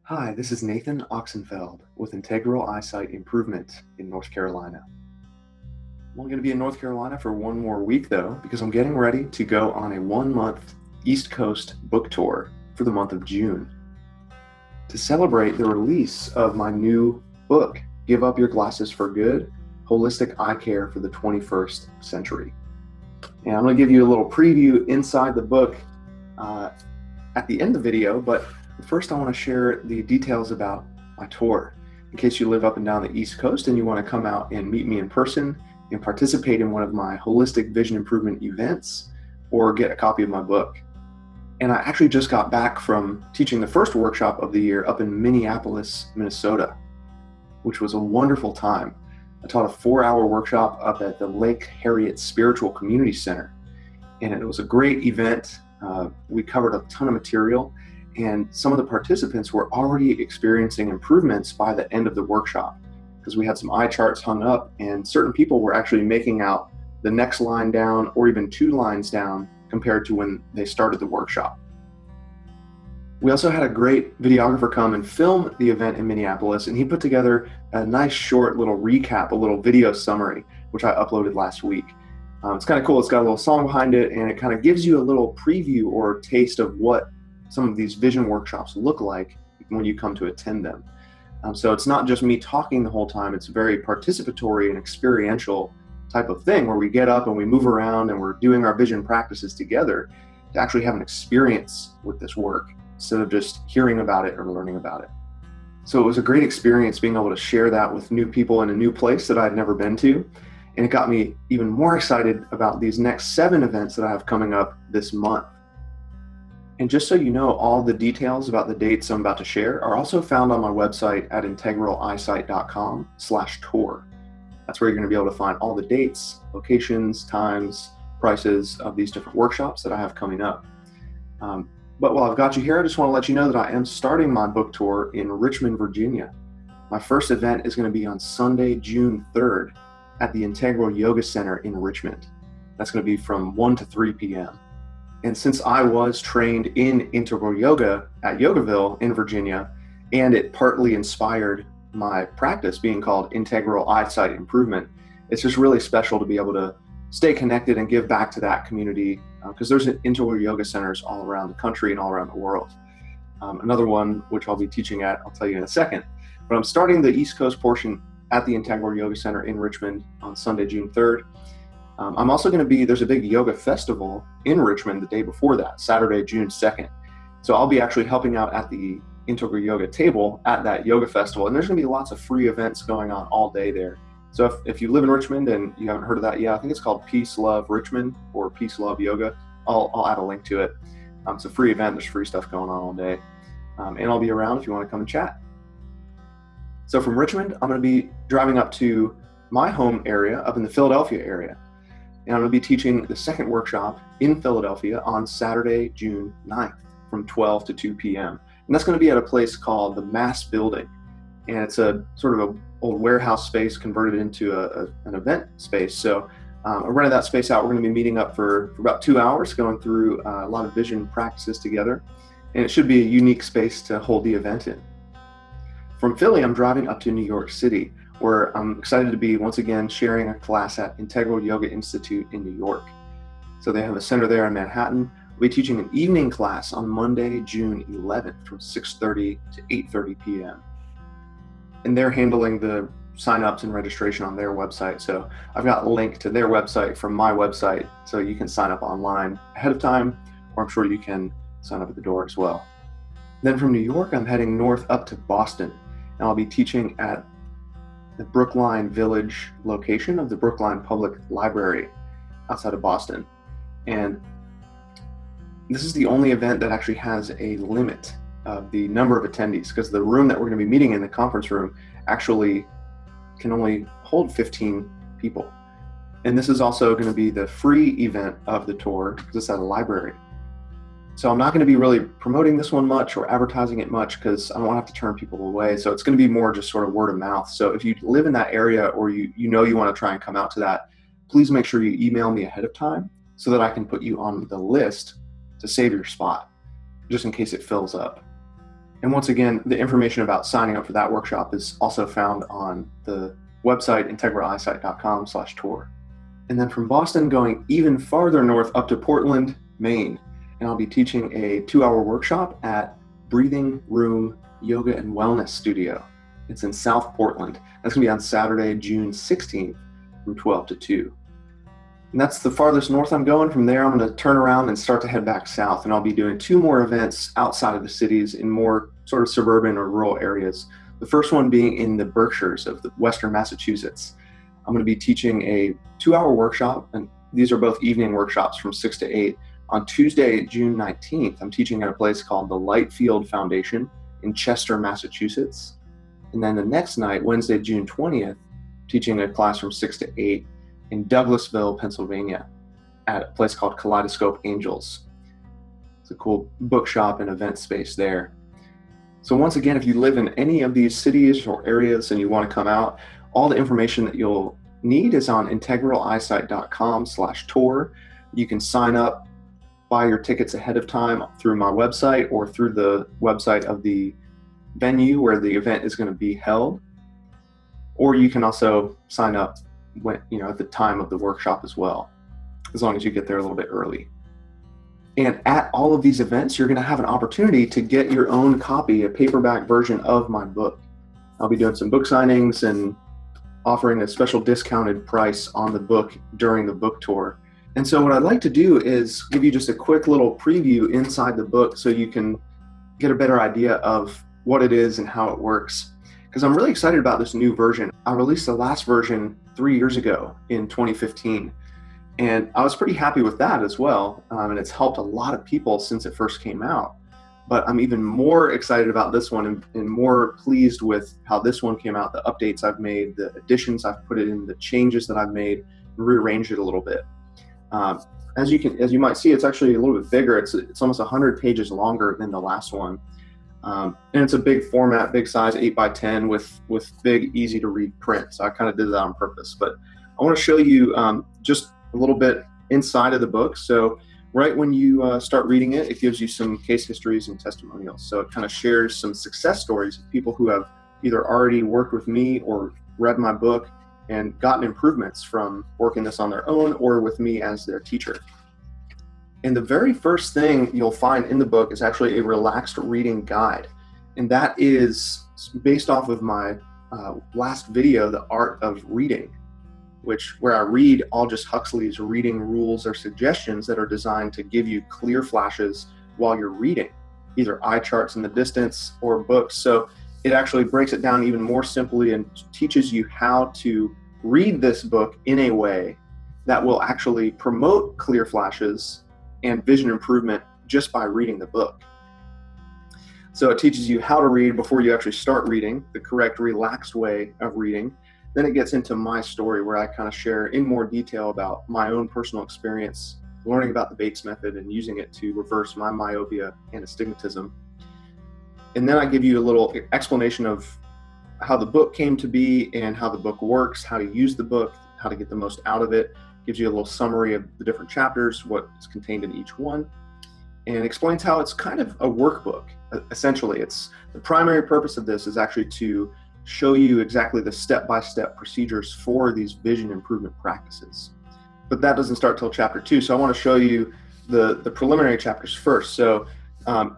Hi, this is Nathan Oxenfeld with Integral Eyesight Improvement in North Carolina. I'm only going to be in North Carolina for one more week though, because I'm getting ready to go on a 1-month East Coast book tour for the month of June to celebrate the release of my new book, Give Up Your Glasses for Good, Holistic Eye Care for the 21st Century. And I'm going to give you a little preview inside the book at the end of the video, but first I want to share the details about my tour. In case you live up and down the East Coast and you want to come out and meet me in person and participate in one of my holistic vision improvement events or get a copy of my book. And I actually just got back from teaching the first workshop of the year up in Minneapolis, Minnesota, which was a wonderful time. I taught a 4-hour workshop up at the Lake Harriet Spiritual Community Center, and it was a great event. We covered a ton of material, and some of the participants were already experiencing improvements by the end of the workshop because we had some eye charts hung up, and certain people were actually making out the next line down or even 2 lines down compared to when they started the workshop. We also had a great videographer come and film the event in Minneapolis, and he put together a nice short little recap, a little video summary, which I uploaded last week. It's kind of cool. It's got a little song behind it, and it kind of gives you a little preview or taste of what some of these vision workshops look like when you come to attend them. So it's not just me talking the whole time. It's very participatory and experiential type of thing where we get up and we move around and we're doing our vision practices together to actually have an experience with this work instead of just hearing about it or learning about it. So it was a great experience being able to share that with new people in a new place that I'd never been to. And it got me even more excited about these next 7 events that I have coming up this month. And just so you know, all the details about the dates I'm about to share are also found on my website at integraleyesight.com/tour. That's where you're going to be able to find all the dates, locations, times, prices of these different workshops that I have coming up. But while I've got you here, I just want to let you know that I am starting my book tour in Richmond, Virginia. My first event is going to be on Sunday, June 3rd at the Integral Yoga Center in Richmond. That's going to be from 1 to 3 p.m. And since I was trained in integral yoga at Yogaville in Virginia, and it partly inspired my practice being called Integral Eyesight Improvement, it's just really special to be able to stay connected and give back to that community because there's integral yoga centers all around the country and all around the world. Another one, which I'll be teaching at, I'll tell you in a second, but I'm starting the East Coast portion at the Integral Yoga Center in Richmond on Sunday, June 3rd. I'm also going to be, there's a big yoga festival in Richmond the day before that, Saturday, June 2nd. So I'll be actually helping out at the integral yoga table at that yoga festival. And there's going to be lots of free events going on all day there. So if you live in Richmond and you haven't heard of that yet, I think it's called Peace Love Richmond or Peace Love Yoga. I'll add a link to it. It's a free event. There's free stuff going on all day. And I'll be around if you want to come and chat. So from Richmond, I'm going to be driving up to my home area up in the Philadelphia area. And I'm going to be teaching the second workshop in Philadelphia on Saturday, June 9th from 12 to 2 p.m. And that's going to be at a place called the Mass Building. And it's a sort of an old warehouse space converted into an event space. So I rented that space out. We're going to be meeting up for about 2 hours, going through a lot of vision practices together. And it should be a unique space to hold the event in. From Philly, I'm driving up to New York City, where I'm excited to be once again sharing a class at Integral Yoga Institute in New York. So they have a center there in Manhattan. We'll be teaching an evening class on Monday, June 11th from 6:30 to 8:30 p.m. And they're handling the sign-ups and registration on their website. So I've got a link to their website from my website, so you can sign up online ahead of time, or I'm sure you can sign up at the door as well. Then from New York, I'm heading north up to Boston, and I'll be teaching at the Brookline Village location of the Brookline Public Library outside of Boston. And this is the only event that actually has a limit of the number of attendees, because the room that we're going to be meeting in, the conference room, actually can only hold 15 people. And this is also going to be the free event of the tour because it's at a library. So I'm not going to be really promoting this one much or advertising it much because I don't want to have to turn people away. So it's going to be more just sort of word of mouth. So if you live in that area or you know you want to try and come out to that, please make sure you email me ahead of time so that I can put you on the list to save your spot, just in case it fills up. And once again, the information about signing up for that workshop is also found on the website integraleyesight.com/tour. And then from Boston, going even farther north up to Portland, Maine, and I'll be teaching a 2-hour workshop at Breathing Room Yoga and Wellness Studio. It's in South Portland. That's gonna be on Saturday, June 16th from 12 to 2. And that's the farthest north I'm going. From there, I'm gonna turn around and start to head back south, and I'll be doing 2 more events outside of the cities in more sort of suburban or rural areas. The first one being in the Berkshires of Western Massachusetts. I'm gonna be teaching a 2-hour workshop, and these are both evening workshops from 6 to 8. On Tuesday, June 19th, I'm teaching at a place called the Lightfield Foundation in Chester, Massachusetts. And then the next night, Wednesday, June 20th, teaching a class from 6 to 8 in Douglassville, Pennsylvania, at a place called Kaleidoscope Angels. It's a cool bookshop and event space there. So once again, if you live in any of these cities or areas and you want to come out, all the information that you'll need is on integraleyesight.com/tour. You can sign up, buy your tickets ahead of time through my website or through the website of the venue where the event is going to be held. Or you can also sign up when, at the time of the workshop as well, as long as you get there a little bit early. And at all of these events, you're going to have an opportunity to get your own copy, a paperback version of my book. I'll be doing some book signings and offering a special discounted price on the book during the book tour. And so what I'd like to do is give you just a quick little preview inside the book so you can get a better idea of what it is and how it works. Because I'm really excited about this new version. I released the last version 3 years ago in 2015. And I was pretty happy with that as well. And it's helped a lot of people since it first came out. But I'm even more excited about this one and more pleased with how this one came out, the updates I've made, the additions I've put it in, the changes that I've made, and rearranged it a little bit. As you might see, it's actually a little bit bigger. It's almost 100 pages longer than the last one. And it's a big format, big size, 8x10 with big, easy to read print. So I kind of did that on purpose. But I want to show you just a little bit inside of the book. So right when you start reading it, it gives you some case histories and testimonials. So it kind of shares some success stories of people who have either already worked with me or read my book and gotten improvements from working this on their own or with me as their teacher. And the very first thing you'll find in the book is actually a relaxed reading guide. And that is based off of my last video, The Art of Reading, where I read Aldous Huxley's reading rules or suggestions that are designed to give you clear flashes while you're reading, either eye charts in the distance or books. So it actually breaks it down even more simply and teaches you how to read this book in a way that will actually promote clear flashes and vision improvement just by reading the book. So it teaches you how to read before you actually start reading, the correct relaxed way of reading. Then it gets into my story where I kind of share in more detail about my own personal experience, learning about the Bates method and using it to reverse my myopia and astigmatism. And then I give you a little explanation of how the book came to be and how the book works, how to use the book, how to get the most out of it. Gives you a little summary of the different chapters, what is contained in each one, and explains how it's kind of a workbook. Essentially, the primary purpose of this is actually to show you exactly the step-by-step procedures for these vision improvement practices. But that doesn't start till chapter 2. So I want to show you the preliminary chapters first. So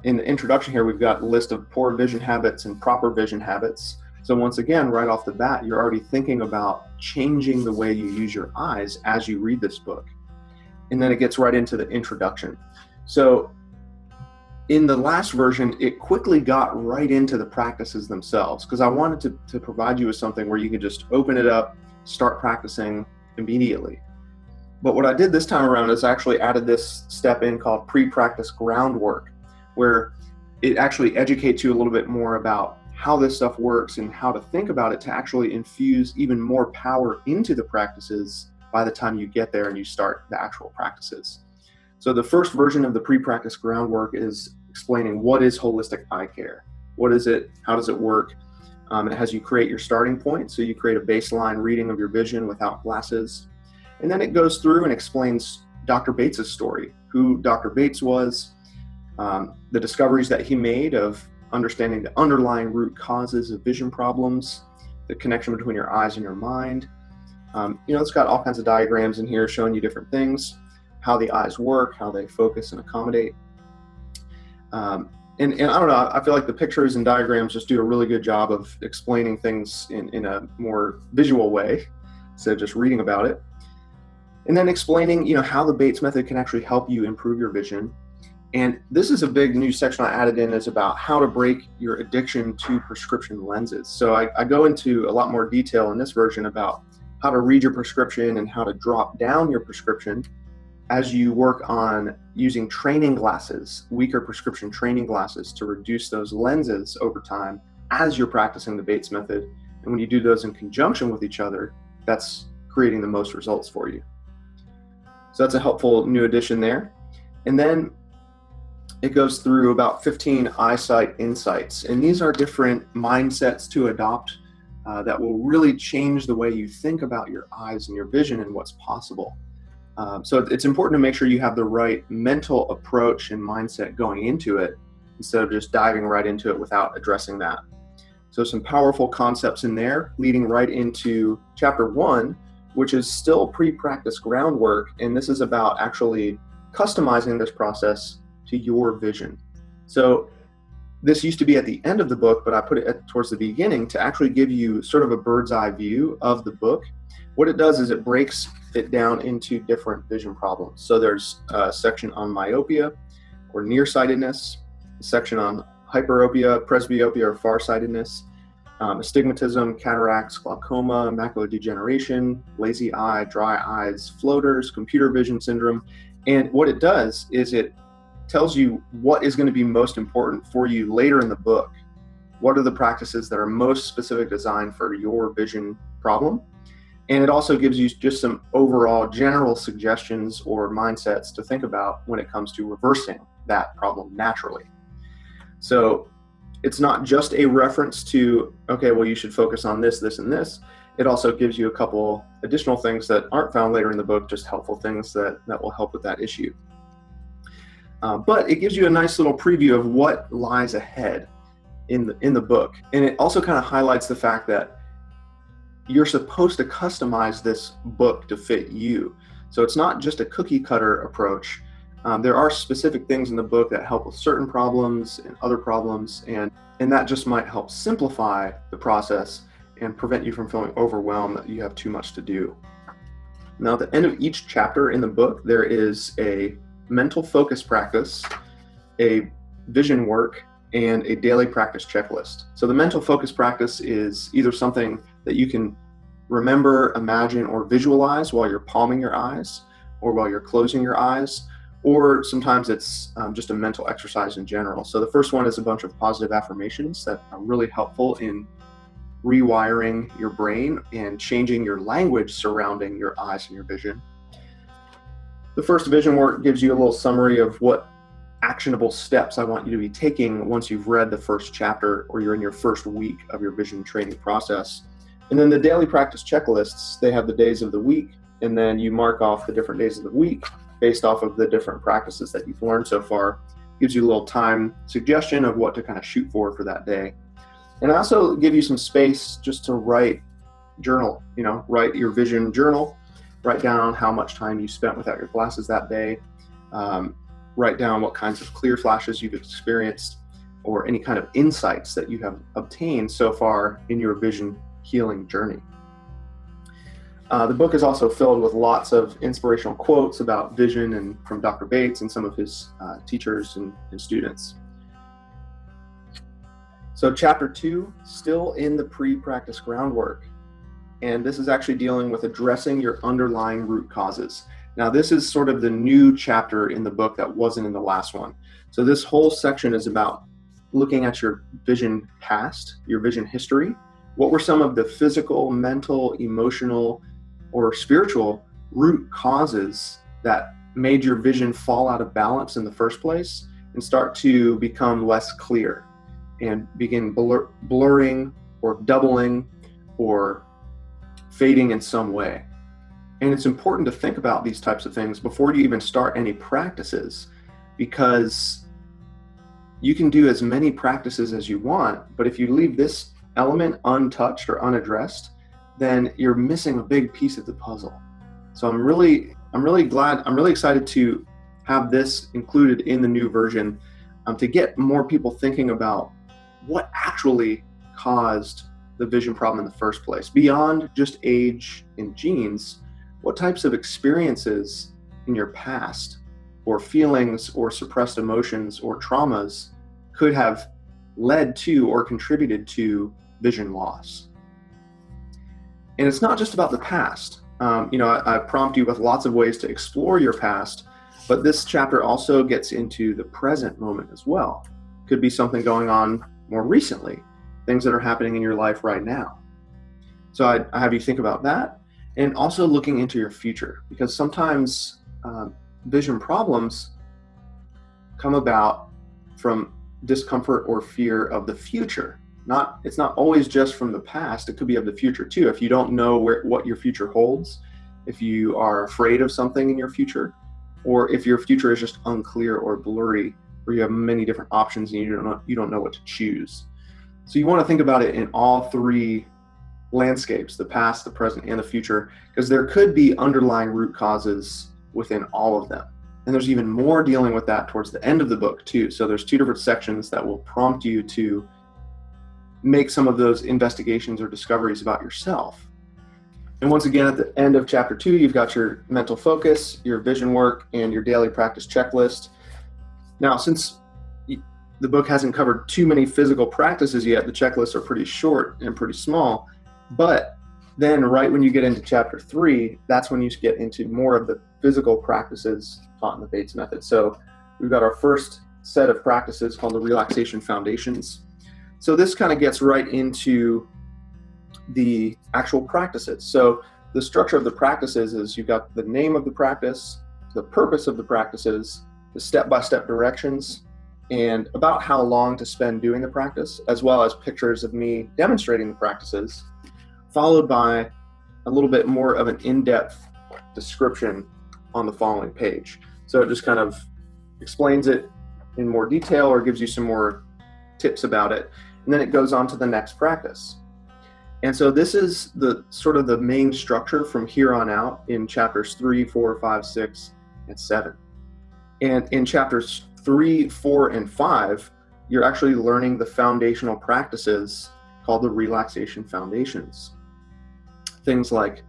in the introduction here, we've got a list of poor vision habits and proper vision habits. So once again, right off the bat, you're already thinking about changing the way you use your eyes as you read this book. And then it gets right into the introduction. So in the last version, it quickly got right into the practices themselves because I wanted to provide you with something where you could just open it up, start practicing immediately. But what I did this time around is I actually added this step in called pre-practice groundwork, where it actually educates you a little bit more about how this stuff works and how to think about it to actually infuse even more power into the practices by the time you get there and you start the actual practices. So the first version of the pre-practice groundwork is explaining what is holistic eye care. What is it? How does it work? It has you create your starting point. So you create a baseline reading of your vision without glasses. And then it goes through and explains Dr. Bates's story, who Dr. Bates was, the discoveries that he made of understanding the underlying root causes of vision problems, the connection between your eyes and your mind. It's got all kinds of diagrams in here showing you different things, how the eyes work, how they focus and accommodate. And I don't know, I feel like the pictures and diagrams just do a really good job of explaining things in a more visual way instead of just reading about it. And then explaining, how the Bates method can actually help you improve your vision. And this is a big new section I added in, is about how to break your addiction to prescription lenses. So I go into a lot more detail in this version about how to read your prescription and how to drop down your prescription as you work on using training glasses, weaker prescription training glasses, to reduce those lenses over time as you're practicing the Bates method. And when you do those in conjunction with each other, that's creating the most results for you. So that's a helpful new addition there. And then it goes through about 15 eyesight insights. And these are different mindsets to adopt that will really change the way you think about your eyes and your vision and what's possible. So it's important to make sure you have the right mental approach and mindset going into it, instead of just diving right into it without addressing that. So some powerful concepts in there, leading right into chapter 1, which is still pre-practice groundwork. And this is about actually customizing this process to your vision. So this used to be at the end of the book, but I put it towards the beginning to actually give you sort of a bird's eye view of the book. What it does is it breaks it down into different vision problems. So there's a section on myopia or nearsightedness, a section on hyperopia, presbyopia or farsightedness, astigmatism, cataracts, glaucoma, macular degeneration, lazy eye, dry eyes, floaters, computer vision syndrome. And what it does is it tells you what is going to be most important for you later in the book. What are the practices that are most specific designed for your vision problem? And it also gives you just some overall general suggestions or mindsets to think about when it comes to reversing that problem naturally. So it's not just a reference to, okay, well, you should focus on this, this, and this. It also gives you a couple additional things that aren't found later in the book, just helpful things that will help with that issue. But it gives you a nice little preview of what lies ahead in the book. And it also kind of highlights the fact that you're supposed to customize this book to fit you. So it's not just a cookie cutter approach. There are specific things in the book that help with certain problems and other problems, and that just might help simplify the process and prevent you from feeling overwhelmed that you have too much to do. Now, at the end of each chapter in the book, there is a mental focus practice, a vision work, and a daily practice checklist. So the mental focus practice is either something that you can remember, imagine, or visualize while you're palming your eyes or while you're closing your eyes, or sometimes it's just a mental exercise in general. So the first one is a bunch of positive affirmations that are really helpful in rewiring your brain and changing your language surrounding your eyes and your vision. The first vision work gives you a little summary of what actionable steps I want you to be taking once you've read the first chapter or you're in your first week of your vision training process. And then the daily practice checklists, they have the days of the week, and then you mark off the different days of the week based off of the different practices that you've learned so far. Gives you a little time suggestion of what to kind of shoot for that day. And I also give you some space just to write your vision journal. Write down how much time you spent without your glasses that day. Write down what kinds of clear flashes you've experienced or any kind of insights that you have obtained so far in your vision healing journey. The book is also filled with lots of inspirational quotes about vision and from Dr. Bates and some of his teachers and students. So chapter 2, still in the pre-practice groundwork. And this is actually dealing with addressing your underlying root causes. Now, this is sort of the new chapter in the book that wasn't in the last one. So this whole section is about looking at your vision past, your vision history. What were some of the physical, mental, emotional, or spiritual root causes that made your vision fall out of balance in the first place and start to become less clear and begin blurring or doubling or fading in some way? And it's important to think about these types of things before you even start any practices, because you can do as many practices as you want, but if you leave this element untouched or unaddressed, then you're missing a big piece of the puzzle. So I'm really excited to have this included in the new version, to get more people thinking about what actually caused the vision problem in the first place. Beyond just age and genes, what types of experiences in your past, or feelings, or suppressed emotions, or traumas could have led to or contributed to vision loss? And it's not just about the past. I prompt you with lots of ways to explore your past, but this chapter also gets into the present moment as well. Could be something going on more recently, things that are happening in your life right now. So I have you think about that, and also looking into your future, because sometimes vision problems come about from discomfort or fear of the future. It's not always just from the past. It could be of the future too. If you don't know what your future holds, if you are afraid of something in your future, or if your future is just unclear or blurry, or you have many different options and you don't know what to choose. So you want to think about it in all three landscapes: the past, the present, and the future, because there could be underlying root causes within all of them. And there's even more dealing with that towards the end of the book too. So there's 2 different sections that will prompt you to make some of those investigations or discoveries about yourself. And once again, at the end of chapter 2, you've got your mental focus, your vision work, and your daily practice checklist. Now, since the book hasn't covered too many physical practices yet, the checklists are pretty short and pretty small. But then right when you get into chapter 3, that's when you get into more of the physical practices taught in the Bates method. So we've got our first set of practices called the Relaxation Foundations. So this kind of gets right into the actual practices. So the structure of the practices is you've got the name of the practice, the purpose of the practices, the step-by-step directions, and about how long to spend doing the practice, as well as pictures of me demonstrating the practices, followed by a little bit more of an in-depth description on the following page. So it just kind of explains it in more detail or gives you some more tips about it. And then it goes on to the next practice. And so this is the sort of the main structure from here on out in chapters 3, 4, 5, 6, and 7. And in chapters 3, 4, and 5, you're actually learning the foundational practices called the Relaxation Foundations. Things like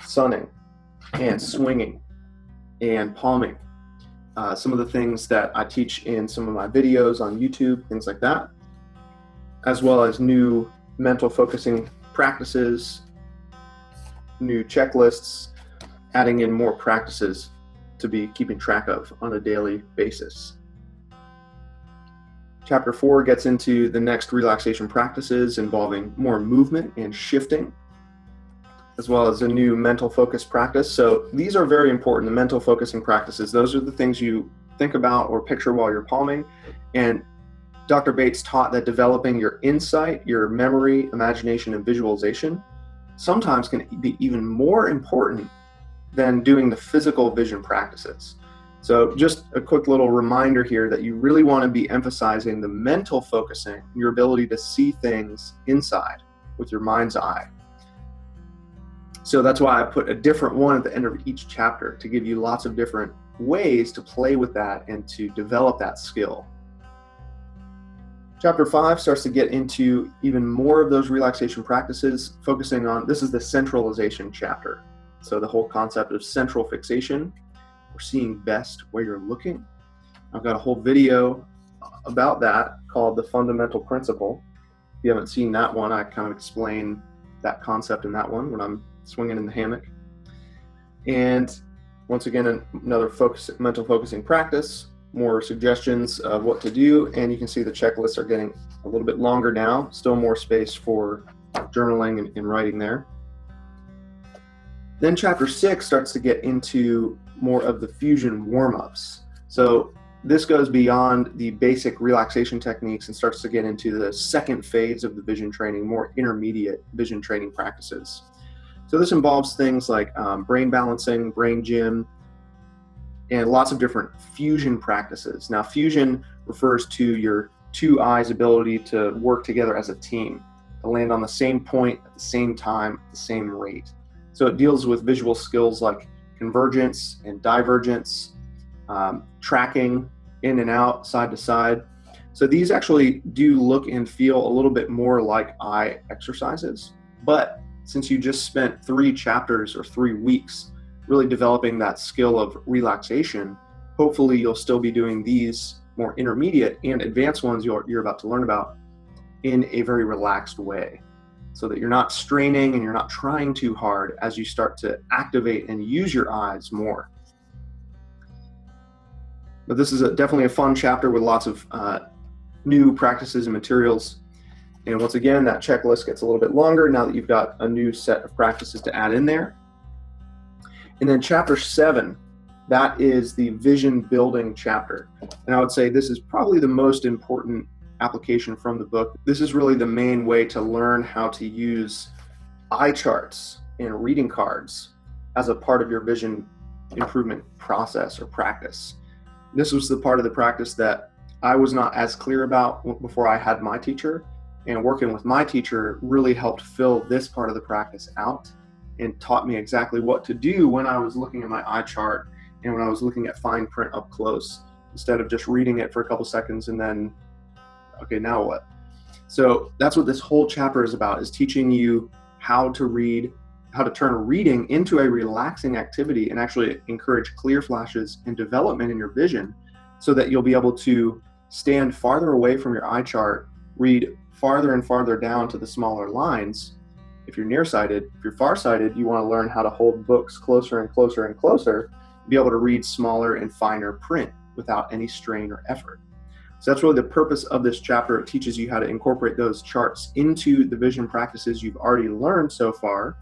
sunning and swinging and palming. Some of the things that I teach in some of my videos on YouTube, things like that, as well as new mental focusing practices, new checklists, adding in more practices to be keeping track of on a daily basis. Chapter 4 gets into the next relaxation practices involving more movement and shifting, as well as a new mental focus practice. So these are very important, the mental focusing practices. Those are the things you think about or picture while you're palming. And Dr. Bates taught that developing your insight, your memory, imagination, and visualization sometimes can be even more important than doing the physical vision practices. So just a quick little reminder here that you really want to be emphasizing the mental focusing, your ability to see things inside with your mind's eye. So that's why I put a different one at the end of each chapter to give you lots of different ways to play with that and to develop that skill. Chapter 5 starts to get into even more of those relaxation practices, focusing on, this is the centralization chapter. So the whole concept of central fixation, or seeing best where you're looking. I've got a whole video about that called The Fundamental Principle. If you haven't seen that one, I kind of explain that concept in that one when I'm swinging in the hammock. And once again, another mental focusing practice, more suggestions of what to do, and you can see the checklists are getting a little bit longer now, still more space for journaling and writing there. Then chapter 6 starts to get into more of the fusion warm-ups. So this goes beyond the basic relaxation techniques and starts to get into the second phase of the vision training, more intermediate vision training practices. So this involves things like brain balancing, brain gym, and lots of different fusion practices. Now, fusion refers to your two eyes' ability to work together as a team, to land on the same point at the same time, at the same rate. So it deals with visual skills like convergence and divergence, tracking in and out, side to side. So these actually do look and feel a little bit more like eye exercises. But since you just spent 3 chapters or 3 weeks really developing that skill of relaxation, hopefully you'll still be doing these more intermediate and advanced ones you're about to learn about in a very relaxed way, so that you're not straining and you're not trying too hard as you start to activate and use your eyes more. But this is definitely a fun chapter with lots of new practices and materials. And once again, that checklist gets a little bit longer now that you've got a new set of practices to add in there. And then chapter 7, that is the vision building chapter. And I would say this is probably the most important application from the book. This is really the main way to learn how to use eye charts and reading cards as a part of your vision improvement process or practice. This was the part of the practice that I was not as clear about before I had my teacher, and working with my teacher really helped fill this part of the practice out and taught me exactly what to do when I was looking at my eye chart and when I was looking at fine print up close, instead of just reading it for a couple seconds and then, okay, now what? So that's what this whole chapter is about, is teaching you how to read, how to turn reading into a relaxing activity and actually encourage clear flashes and development in your vision, so that you'll be able to stand farther away from your eye chart, read farther and farther down to the smaller lines. If you're nearsighted, if you're farsighted, you want to learn how to hold books closer and closer and closer, be able to read smaller and finer print without any strain or effort. So that's really the purpose of this chapter. It teaches you how to incorporate those charts into the vision practices you've already learned so far,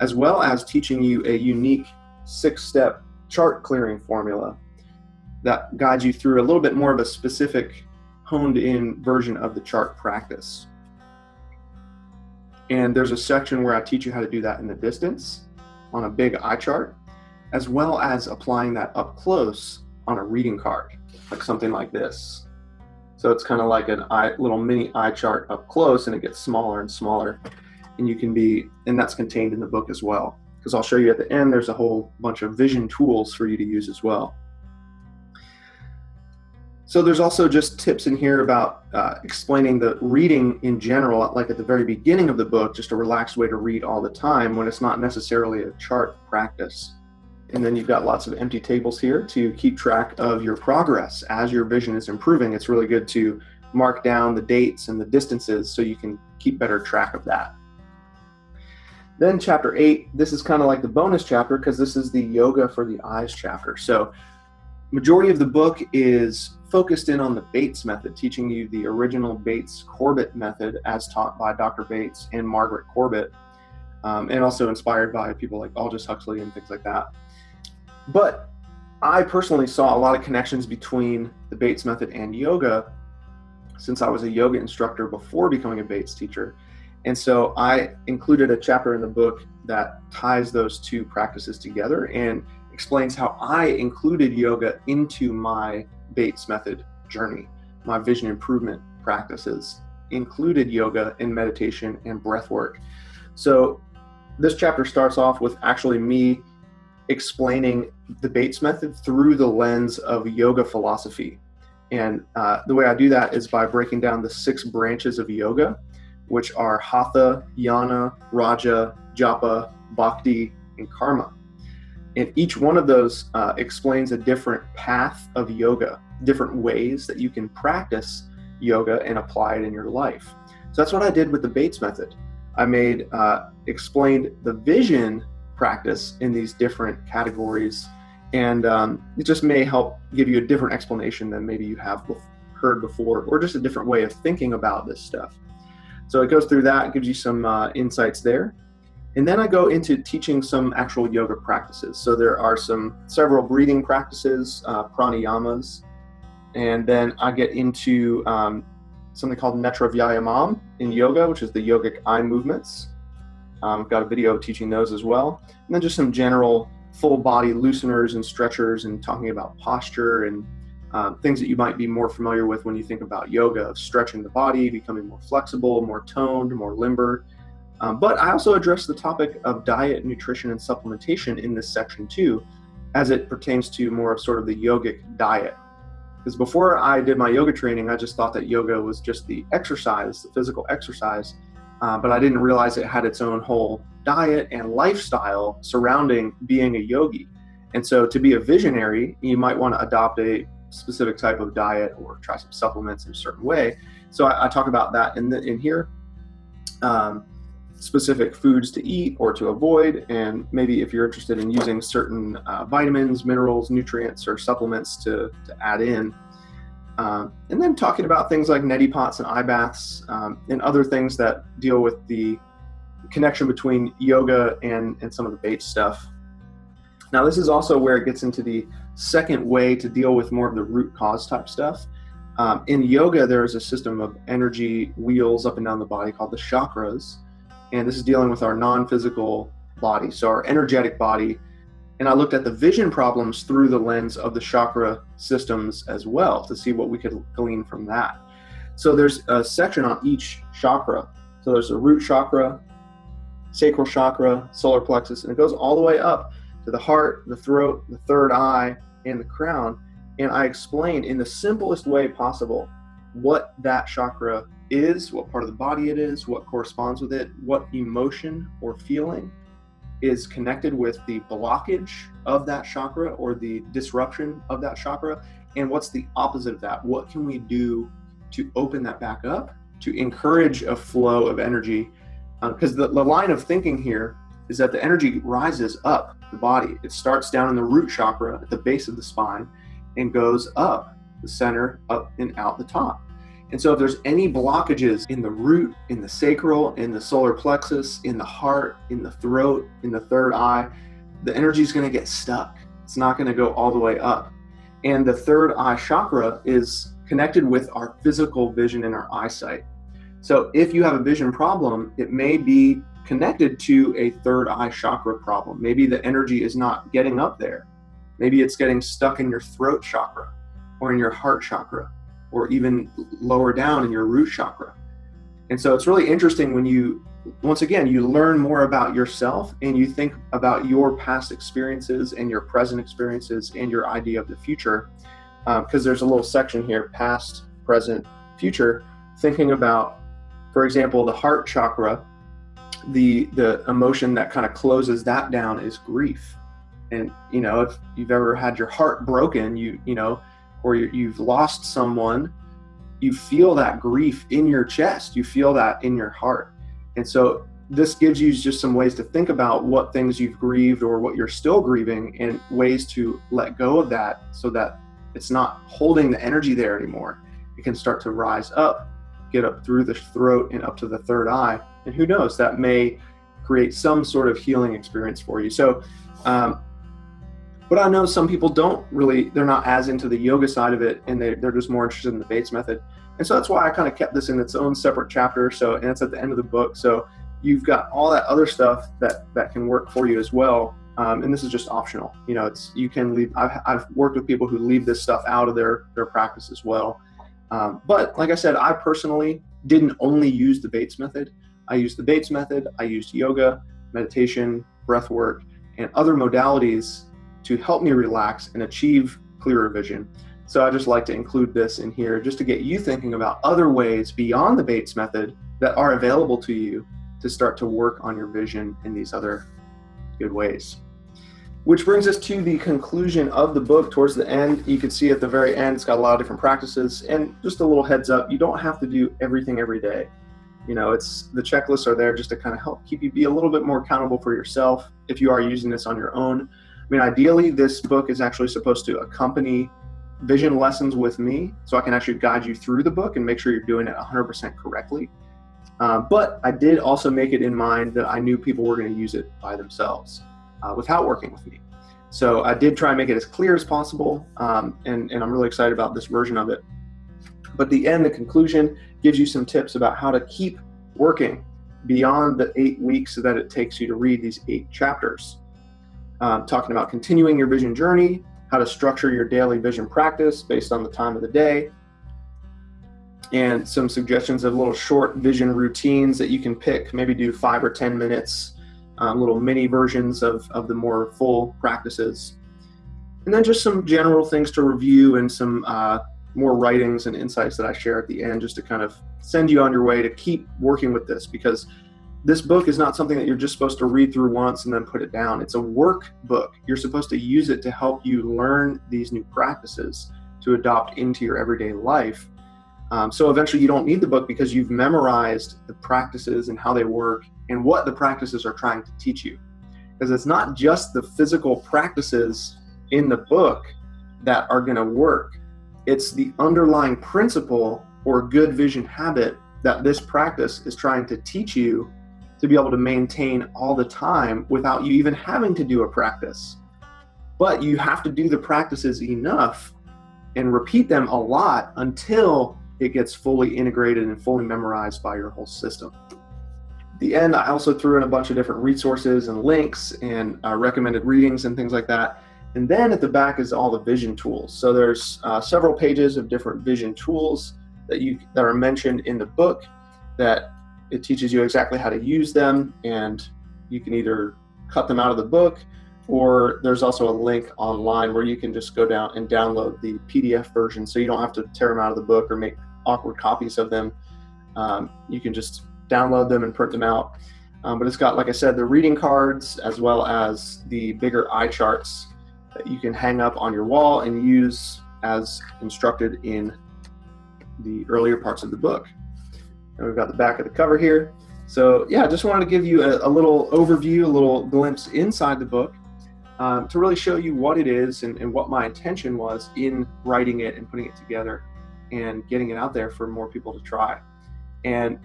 as well as teaching you a unique 6-step chart clearing formula that guides you through a little bit more of a specific honed in version of the chart practice. And there's a section where I teach you how to do that in the distance on a big eye chart, as well as applying that up close on a reading card, like something like this. So it's kind of like a little mini eye chart up close, and it gets smaller and smaller. And that's contained in the book as well, because I'll show you at the end, there's a whole bunch of vision tools for you to use as well. So there's also just tips in here about explaining the reading in general, like at the very beginning of the book, just a relaxed way to read all the time when it's not necessarily a chart practice. And then you've got lots of empty tables here to keep track of your progress as your vision is improving. It's really good to mark down the dates and the distances so you can keep better track of that. Then chapter 8, this is kind of like the bonus chapter, because this is the yoga for the eyes chapter. So majority of the book is focused in on the Bates method, teaching you the original Bates-Corbett method as taught by Dr. Bates and Margaret Corbett, and also inspired by people like Aldous Huxley and things like that. But I personally saw a lot of connections between the Bates method and yoga, since I was a yoga instructor before becoming a Bates teacher. And so I included a chapter in the book that ties those two practices together and explains how I included yoga into my Bates method journey. My vision improvement practices included yoga and meditation and breath work. So this chapter starts off with actually me explaining the Bates method through the lens of yoga philosophy. And the way I do that is by breaking down the 6 branches of yoga, which are Hatha, Jnana, Raja, Japa, Bhakti, and Karma. And each one of those explains a different path of yoga, different ways that you can practice yoga and apply it in your life. So that's what I did with the Bates method. I explained the vision practice in these different categories, and it just may help give you a different explanation than maybe you have heard before, or just a different way of thinking about this stuff. So it goes through that, gives you some insights there. And then I go into teaching some actual yoga practices. So there are several breathing practices, pranayamas, and then I get into something called Netra Vyayamam in yoga, which is the yogic eye movements. I've got a video teaching those as well. And then just some general full body looseners and stretchers, and talking about posture and things that you might be more familiar with when you think about yoga, of stretching the body, becoming more flexible, more toned, more limber. But I also address the topic of diet, nutrition, and supplementation in this section too, as it pertains to more of sort of the yogic diet. Because before I did my yoga training, I just thought that yoga was just the exercise, the physical exercise, but I didn't realize it had its own whole diet and lifestyle surrounding being a yogi. And so to be a visionary, you might want to adopt a specific type of diet or try some supplements in a certain way. So I talk about that in here. Specific foods to eat or to avoid, and maybe if you're interested in using certain vitamins, minerals, nutrients, or supplements to add in. And then talking about things like neti pots and eye baths, and other things that deal with the connection between yoga and some of the Bates stuff. Now, this is also where it gets into the second way to deal with more of the root cause type stuff. In yoga, there is a system of energy wheels up and down the body called the chakras. And this is dealing with our non-physical body, so our energetic body. And I looked at the vision problems through the lens of the chakra systems as well to see what we could glean from that. So there's a section on each chakra. So there's a root chakra, sacral chakra, solar plexus, and it goes all the way up to the heart, the throat, the third eye, and the crown. And I explained in the simplest way possible what that chakra is, what part of the body it is, what corresponds with it, what emotion or feeling is connected with the blockage of that chakra or the disruption of that chakra, and what's the opposite of that. What can we do to open that back up, to encourage a flow of energy? Because the line of thinking here is that the energy rises up the body. It starts down in the root chakra at the base of the spine and goes up the center, up and out the top. And so if there's any blockages in the root, in the sacral, in the solar plexus, in the heart, in the throat, in the third eye, the energy is going to get stuck. It's not going to go all the way up. And the third eye chakra is connected with our physical vision and our eyesight. So if you have a vision problem, it may be connected to a third eye chakra problem. Maybe the energy is not getting up there. Maybe it's getting stuck in your throat chakra or in your heart chakra, or even lower down in your root chakra. And so it's really interesting when you, once again, you learn more about yourself and you think about your past experiences and your present experiences and your idea of the future. Because there's a little section here, past, present, future, thinking about, for example, the heart chakra, the emotion that kind of closes that down is grief. And, you know, if you've ever had your heart broken, you know, or you've lost someone, you feel that grief in your chest, you feel that in your heart. And so this gives you just some ways to think about what things you've grieved or what you're still grieving, and ways to let go of that so that it's not holding the energy there anymore. It can start to rise up, get up through the throat and up to the third eye. And who knows, that may create some sort of healing experience for you. So, but I know some people they're not as into the yoga side of it, and they're just more interested in the Bates method. And so that's why I kind of kept this in its own separate chapter. So, and it's at the end of the book. So you've got all that other stuff that can work for you as well. And this is just optional. You know, you can leave. I've worked with people who leave this stuff out of their practice as well. But like I said, I personally didn't only use the Bates method. I used the Bates method. I used yoga, meditation, breath work, and other modalities to help me relax and achieve clearer vision. So I just like to include this in here just to get you thinking about other ways beyond the Bates method that are available to you to start to work on your vision in these other good ways. Which brings us to the conclusion of the book towards the end. You can see at the very end, it's got a lot of different practices. And just a little heads up, you don't have to do everything every day. You know, the checklists are there just to kind of help keep you be a little bit more accountable for yourself if you are using this on your own. I mean, ideally, this book is actually supposed to accompany vision lessons with me, so I can actually guide you through the book and make sure you're doing it 100% correctly. But I did also make it in mind that I knew people were going to use it by themselves without working with me. So I did try and make it as clear as possible, and I'm really excited about this version of it. But the conclusion gives you some tips about how to keep working beyond the 8 weeks that it takes you to read these 8 chapters. talking about continuing your vision journey, how to structure your daily vision practice based on the time of the day, and some suggestions of little short vision routines that you can pick, maybe do 5 or 10 minutes, little mini versions of the more full practices. And then just some general things to review and some more writings and insights that I share at the end, just to kind of send you on your way to keep working with this, because this book is not something that you're just supposed to read through once and then put it down. It's a workbook. You're supposed to use it to help you learn these new practices to adopt into your everyday life. So eventually you don't need the book, because you've memorized the practices and how they work and what the practices are trying to teach you. Because it's not just the physical practices in the book that are going to work. It's the underlying principle or good vision habit that this practice is trying to teach you to be able to maintain all the time without you even having to do a practice. But you have to do the practices enough and repeat them a lot until it gets fully integrated and fully memorized by your whole system. At the end, I also threw in a bunch of different resources and links and recommended readings and things like that. And then at the back is all the vision tools. So there's several pages of different vision tools that are mentioned in the book, that it teaches you exactly how to use them, and you can either cut them out of the book, or there's also a link online where you can just go down and download the PDF version, so you don't have to tear them out of the book or make awkward copies of them. You can just download them and print them out. But it's got, like I said, the reading cards as well as the bigger eye charts that you can hang up on your wall and use as instructed in the earlier parts of the book. And we've got the back of the cover here. So yeah, I just wanted to give you a little overview, a little glimpse inside the book, to really show you what it is and what my intention was in writing it and putting it together and getting it out there for more people to try. And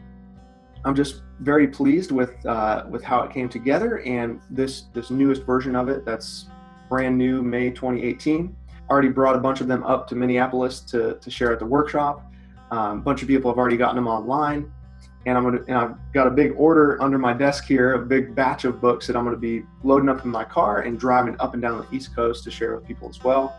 I'm just very pleased with how it came together, and this newest version of it that's brand new, May 2018. Already brought a bunch of them up to Minneapolis to share at the workshop. A bunch of people have already gotten them online, and I've got a big order under my desk here, a big batch of books that I'm going to be loading up in my car and driving up and down the East Coast to share with people as well.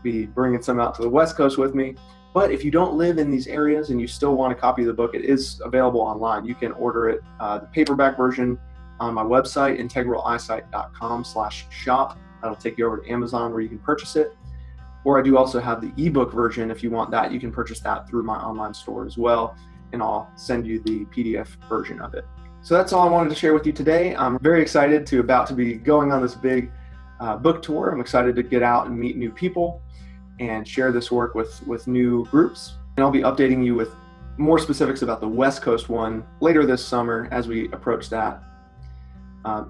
Be bringing some out to the West Coast with me. But if you don't live in these areas and you still want a copy of the book, it is available online. You can order it, the paperback version, on my website, integraleyesight.com/shop. That'll take you over to Amazon where you can purchase it. Or I do also have the ebook version. If you want that, you can purchase that through my online store as well, and I'll send you the PDF version of it. So that's all I wanted to share with you today. I'm very excited about to be going on this big book tour. I'm excited to get out and meet new people and share this work with new groups. And I'll be updating you with more specifics about the West Coast one later this summer as we approach that.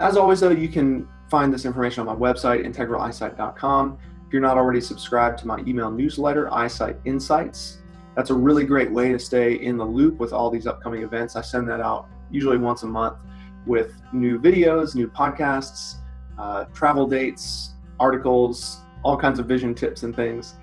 As always, though, you can find this information on my website, integraleyesight.com. If you're not already subscribed to my email newsletter, Eyesight Insights, that's a really great way to stay in the loop with all these upcoming events. I send that out usually once a month with new videos, new podcasts, travel dates, articles, all kinds of vision tips and things.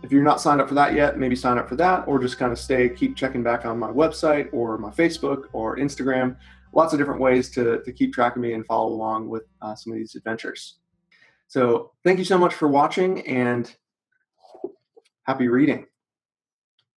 If you're not signed up for that yet, maybe sign up for that, or just kind of keep checking back on my website or my Facebook or Instagram. Lots of different ways to keep track of me and follow along with some of these adventures. So thank you so much for watching, and happy reading.